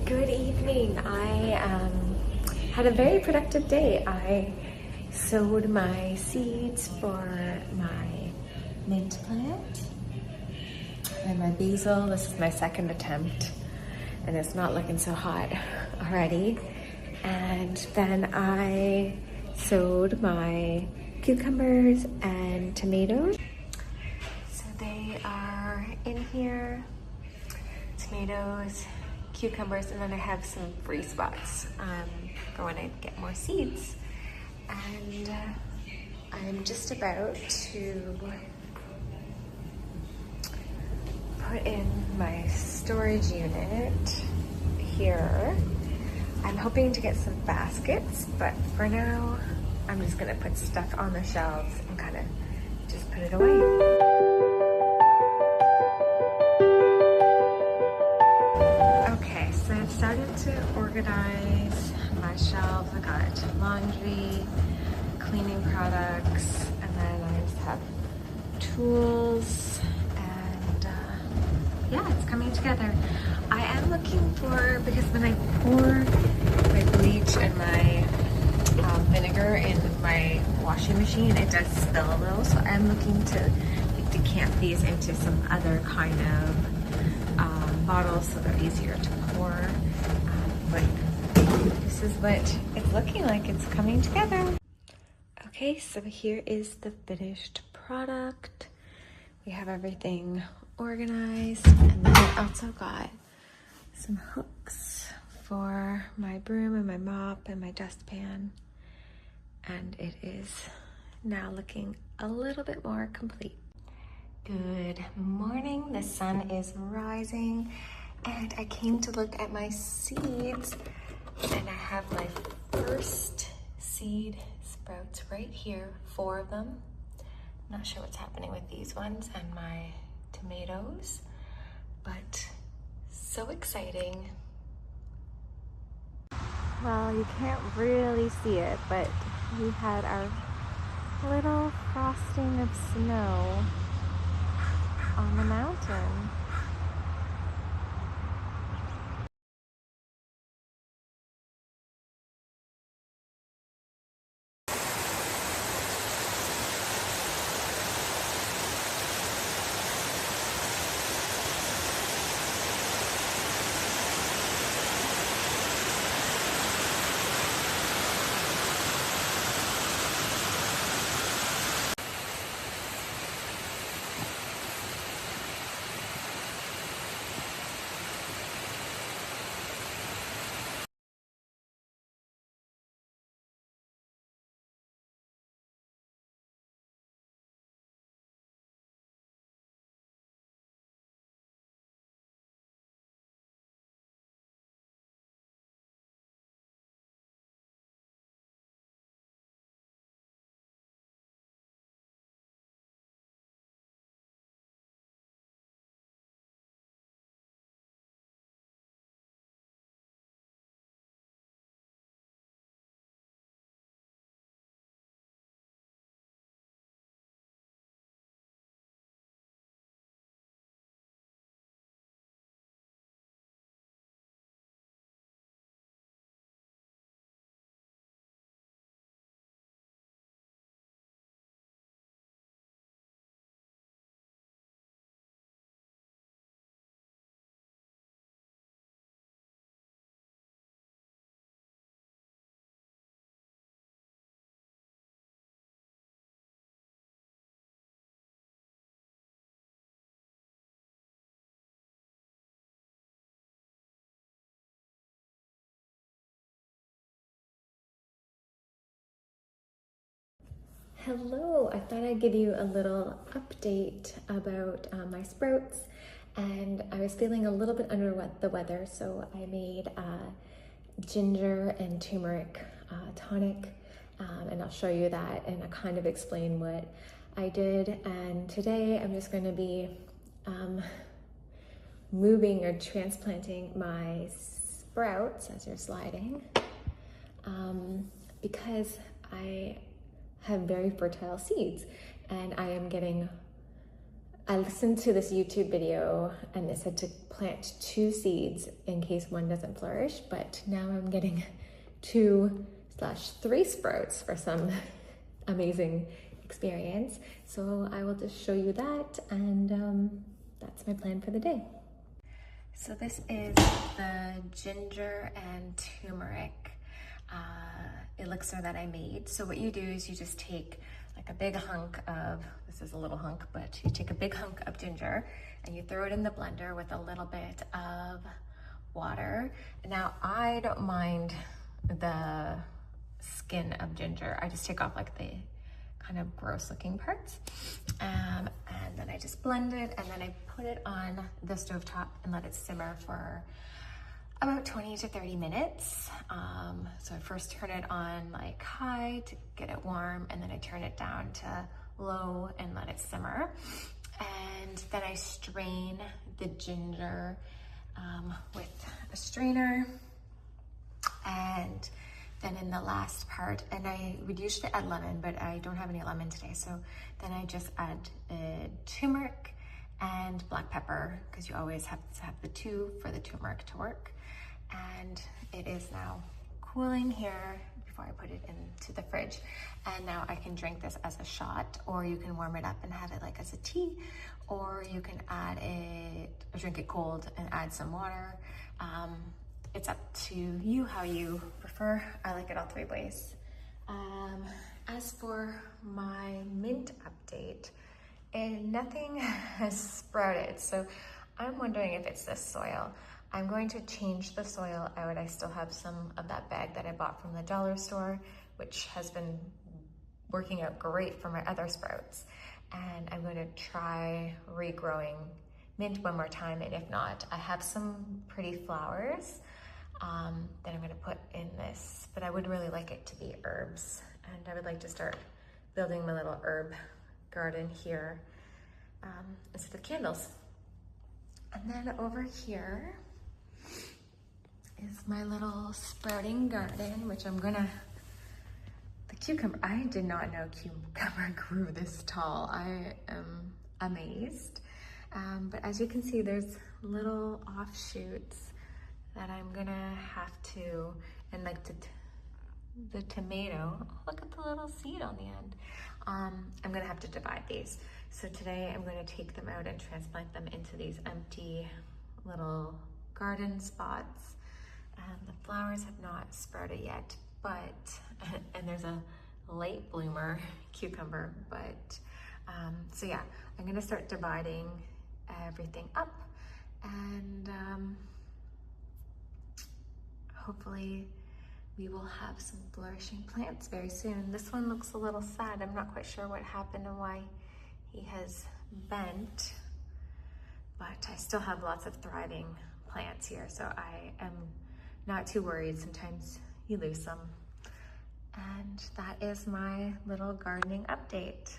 Good evening. I had a very productive day. I sowed my seeds for my mint plant and my basil. This is my second attempt and it's not looking so hot already. And then I sowed my cucumbers and tomatoes. So they are in here. Tomatoes, cucumbers, and then I have some free spots for when I get more seeds. And I'm just about to put in my storage unit here. I'm hoping to get some baskets, but for now, I'm just gonna put stuff on the shelves and kind of just put it away. So I've started to organize my shelves. I got laundry, cleaning products, and then I just have tools, and yeah, it's coming together. I am looking for, because when I pour my bleach and my vinegar in my washing machine, it does spill a little, so I'm looking to decant these into some other kind of bottles so they're easier to pour. But this is what it's looking like. It's coming together. Okay, so here is the finished product. We have everything organized, and then I also got some hooks for my broom and my mop and my dustpan, and it is now looking a little bit more complete. Good morning, the sun is rising, and I came to look at my seeds, and I have my first seed sprouts right here, 4 of them. Not sure what's happening with these ones and my tomatoes, but so exciting. Well, you can't really see it, but we had our little frosting of snow on the mountain. Hello, I thought I'd give you a little update about my sprouts, and I was feeling a little bit under the weather, so I made ginger and turmeric tonic, and I'll show you that and I'll kind of explain what I did. And today I'm just going to be moving or transplanting my sprouts as you're sliding, because I have very fertile seeds, and I am getting I listened to this YouTube video and it said to plant 2 seeds in case one doesn't flourish, but now I'm getting 2/3 sprouts for some amazing experience. So I will just show you that, and that's my plan for the day. So this is the ginger and turmeric elixir that I made. So what you do is you just take like a big hunk of, this is a little hunk, but you take a big hunk of ginger and you throw it in the blender with a little bit of water. Now I don't mind the skin of ginger. I just take off like the kind of gross looking parts. And then I just blend it, and then I put it on the stovetop and let it simmer for about 20 to 30 minutes. So I first turn it on like high to get it warm, and then I turn it down to low and let it simmer. And then I strain the ginger with a strainer. And then in the last part, and I would usually add lemon, but I don't have any lemon today. So then I just add turmeric and black pepper, because you always have to have the 2 for the turmeric to work. And it is now cooling here before I put it into the fridge. And now I can drink this as a shot, or you can warm it up and have it like as a tea, or you can add it, or drink it cold and add some water. It's up to you how you prefer. I like it all 3 ways. As for my mint update, nothing has sprouted. So I'm wondering if it's this soil. I'm going to change the soil out. I still have some of that bag that I bought from the dollar store, which has been working out great for my other sprouts. And I'm going to try regrowing mint one more time. And if not, I have some pretty flowers that I'm going to put in this, but I would really like it to be herbs. And I would like to start building my little herb garden here instead of candles. And then over here is my little sprouting garden, which I'm gonna, the cucumber, I did not know cucumber grew this tall. I am amazed. But as you can see, there's little offshoots that I'm gonna have to, and like the tomato, oh, look at the little seed on the end. I'm gonna have to divide these. So today I'm gonna take them out and transplant them into these empty little garden spots. The flowers have not sprouted yet, but, and there's a late bloomer cucumber, but, so yeah, I'm gonna start dividing everything up, and hopefully we will have some flourishing plants very soon. This one looks a little sad. I'm not quite sure what happened and why he has bent, but I still have lots of thriving plants here, so I am not too worried. Sometimes you lose some. And that is my little gardening update.